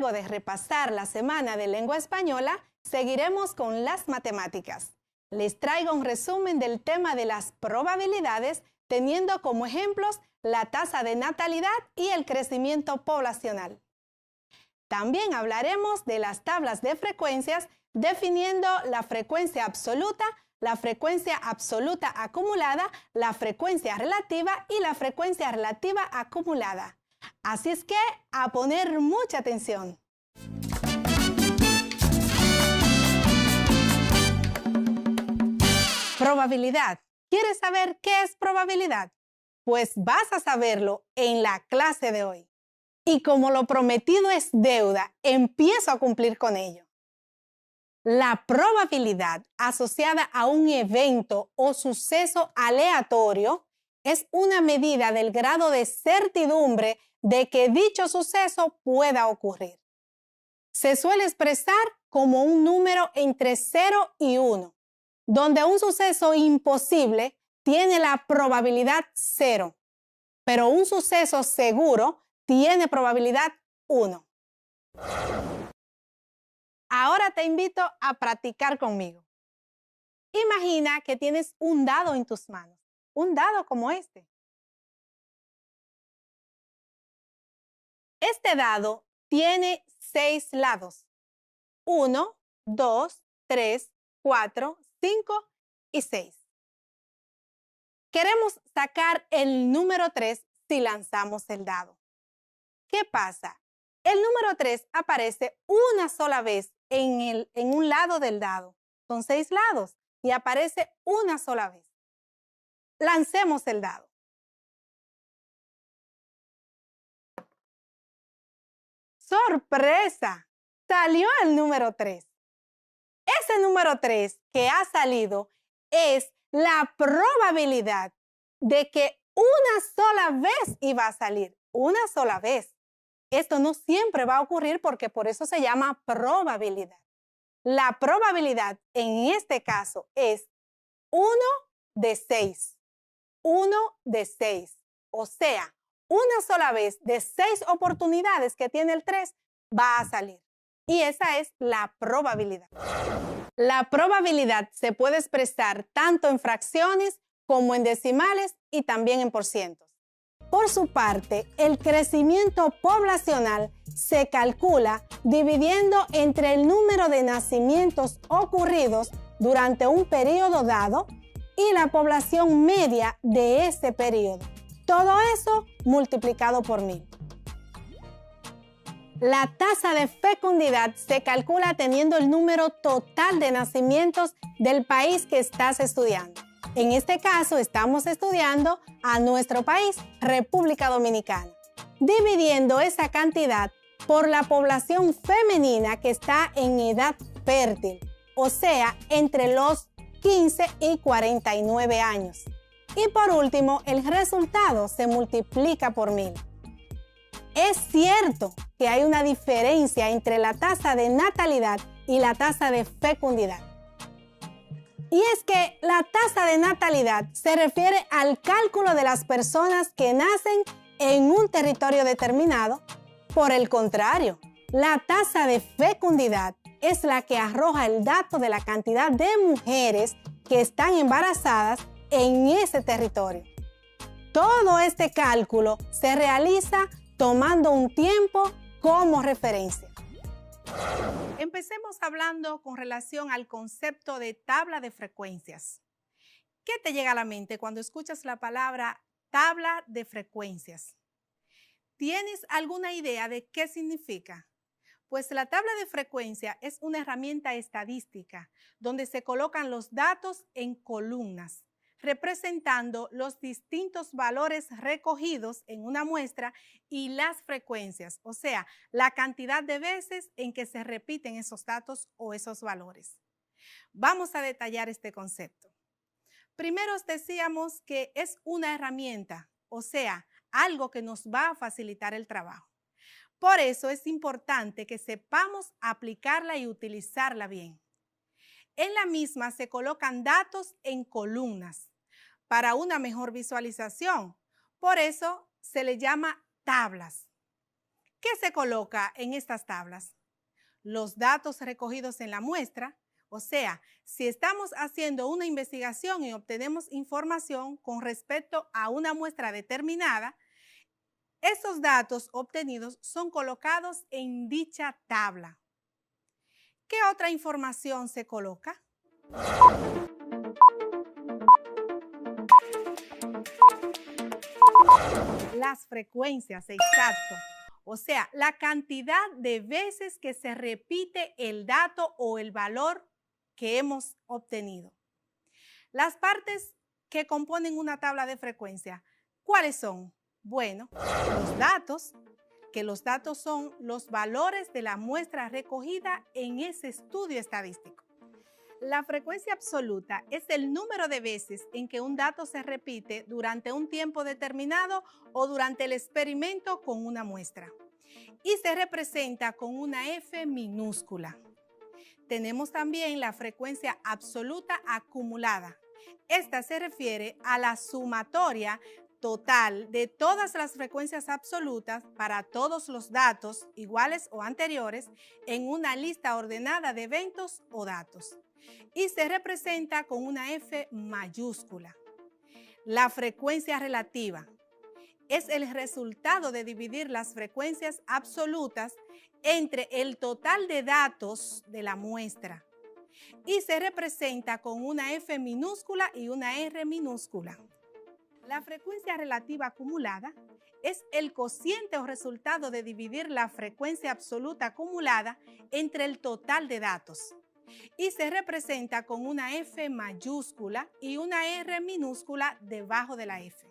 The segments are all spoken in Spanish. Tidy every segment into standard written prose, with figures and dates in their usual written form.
luego de repasar la semana de lengua española, seguiremos con las matemáticas. Les traigo un resumen del tema de las probabilidades, teniendo como ejemplos la tasa de natalidad y el crecimiento poblacional. También hablaremos de las tablas de frecuencias, definiendo la frecuencia absoluta acumulada, la frecuencia relativa y la frecuencia relativa acumulada. Así es que, a poner mucha atención. Probabilidad. ¿Quieres saber qué es probabilidad? Pues vas a saberlo en la clase de hoy. Y como lo prometido es deuda, empiezo a cumplir con ello. La probabilidad asociada a un evento o suceso aleatorio es una medida del grado de certidumbre de que dicho suceso pueda ocurrir. Se suele expresar como un número entre 0 y 1, donde un suceso imposible tiene la probabilidad 0, pero un suceso seguro tiene probabilidad 1. Ahora te invito a practicar conmigo. Imagina que tienes un dado en tus manos, un dado como este. Este dado tiene 6 lados. 1, 2, 3, 4, 5 y 6. Queremos sacar el número 3 si lanzamos el dado. ¿Qué pasa? El número 3 aparece una sola vez en un lado del dado. Son 6 lados y aparece una sola vez. Lancemos el dado. ¡Sorpresa! Salió el número 3. Ese número 3 que ha salido es la probabilidad de que una sola vez iba a salir. Una sola vez. Esto no siempre va a ocurrir porque por eso se llama probabilidad. La probabilidad en este caso es 1 de 6. 1 de 6. O sea, una sola vez de 6 oportunidades que tiene el 3 va a salir. Y esa es la probabilidad. La probabilidad se puede expresar tanto en fracciones como en decimales y también en porcientos. Por su parte, el crecimiento poblacional se calcula dividiendo entre el número de nacimientos ocurridos durante un periodo dado y la población media de ese periodo. Todo eso multiplicado por 1000. La tasa de fecundidad se calcula teniendo el número total de nacimientos del país que estás estudiando. En este caso, estamos estudiando a nuestro país, República Dominicana, dividiendo esa cantidad por la población femenina que está en edad fértil, o sea, entre los 15 y 49 años. Y por último, el resultado se multiplica por 1000. Es cierto que hay una diferencia entre la tasa de natalidad y la tasa de fecundidad. Y es que la tasa de natalidad se refiere al cálculo de las personas que nacen en un territorio determinado. Por el contrario, la tasa de fecundidad es la que arroja el dato de la cantidad de mujeres que están embarazadas en ese territorio. Todo este cálculo se realiza tomando un tiempo como referencia. Empecemos hablando con relación al concepto de tabla de frecuencias. ¿Qué te llega a la mente cuando escuchas la palabra tabla de frecuencias? ¿Tienes alguna idea de qué significa? Pues la tabla de frecuencia es una herramienta estadística donde se colocan los datos en columnas, representando los distintos valores recogidos en una muestra y las frecuencias, o sea, la cantidad de veces en que se repiten esos datos o esos valores. Vamos a detallar este concepto. Primero os decíamos que es una herramienta, o sea, algo que nos va a facilitar el trabajo. Por eso es importante que sepamos aplicarla y utilizarla bien. En la misma se colocan datos en columnas para una mejor visualización. Por eso se le llama tablas. ¿Qué se coloca en estas tablas? Los datos recogidos en la muestra, o sea, si estamos haciendo una investigación y obtenemos información con respecto a una muestra determinada, esos datos obtenidos son colocados en dicha tabla. ¿Qué otra información se coloca? Las frecuencias, exacto. O sea, la cantidad de veces que se repite el dato o el valor que hemos obtenido. Las partes que componen una tabla de frecuencia, ¿cuáles son? Bueno, los datos son los valores de la muestra recogida en ese estudio estadístico. La frecuencia absoluta es el número de veces en que un dato se repite durante un tiempo determinado o durante el experimento con una muestra. Y se representa con una F minúscula. Tenemos también la frecuencia absoluta acumulada. Esta se refiere a la sumatoria total de todas las frecuencias absolutas para todos los datos iguales o anteriores en una lista ordenada de eventos o datos. Y se representa con una F mayúscula. La frecuencia relativa es el resultado de dividir las frecuencias absolutas entre el total de datos de la muestra y se representa con una F minúscula y una R minúscula. La frecuencia relativa acumulada es el cociente o resultado de dividir la frecuencia absoluta acumulada entre el total de datos y se representa con una F mayúscula y una R minúscula debajo de la F.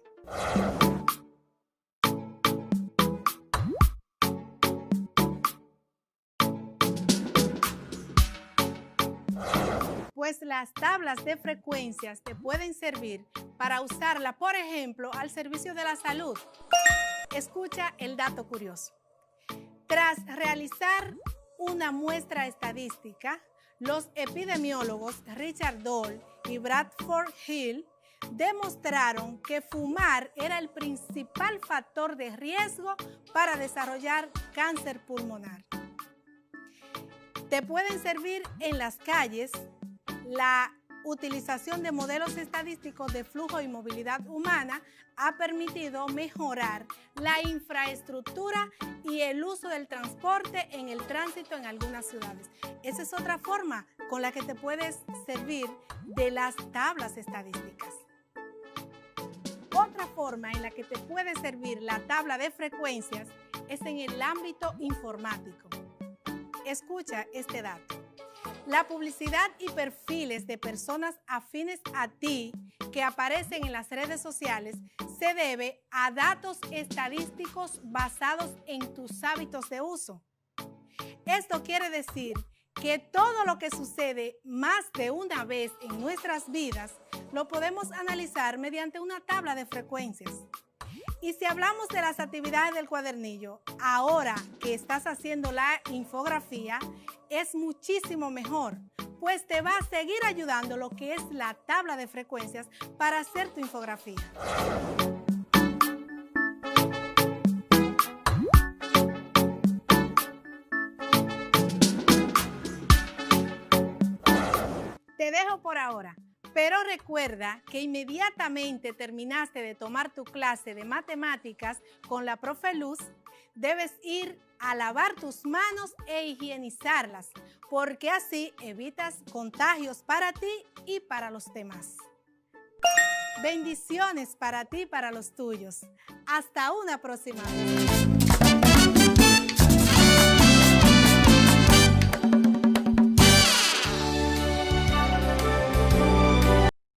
Pues las tablas de frecuencias te pueden servir para usarla, por ejemplo, al servicio de la salud. Escucha el dato curioso. Tras realizar una muestra estadística, los epidemiólogos Richard Doll y Bradford Hill demostraron que fumar era el principal factor de riesgo para desarrollar cáncer pulmonar. Te pueden servir en las calles. La utilización de modelos estadísticos de flujo y movilidad humana ha permitido mejorar la infraestructura y el uso del transporte en el tránsito en algunas ciudades. Esa es otra forma con la que te puedes servir de las tablas estadísticas. Otra forma en la que te puede servir la tabla de frecuencias es en el ámbito informático. Escucha este dato. La publicidad y perfiles de personas afines a ti que aparecen en las redes sociales se debe a datos estadísticos basados en tus hábitos de uso. Esto quiere decir que todo lo que sucede más de una vez en nuestras vidas lo podemos analizar mediante una tabla de frecuencias. Y si hablamos de las actividades del cuadernillo, ahora que estás haciendo la infografía, es muchísimo mejor, pues te va a seguir ayudando lo que es la tabla de frecuencias para hacer tu infografía. Te dejo por ahora. Pero recuerda que inmediatamente terminaste de tomar tu clase de matemáticas con la profe Luz, debes ir a lavar tus manos e higienizarlas, porque así evitas contagios para ti y para los demás. Bendiciones para ti y para los tuyos. Hasta una próxima vez.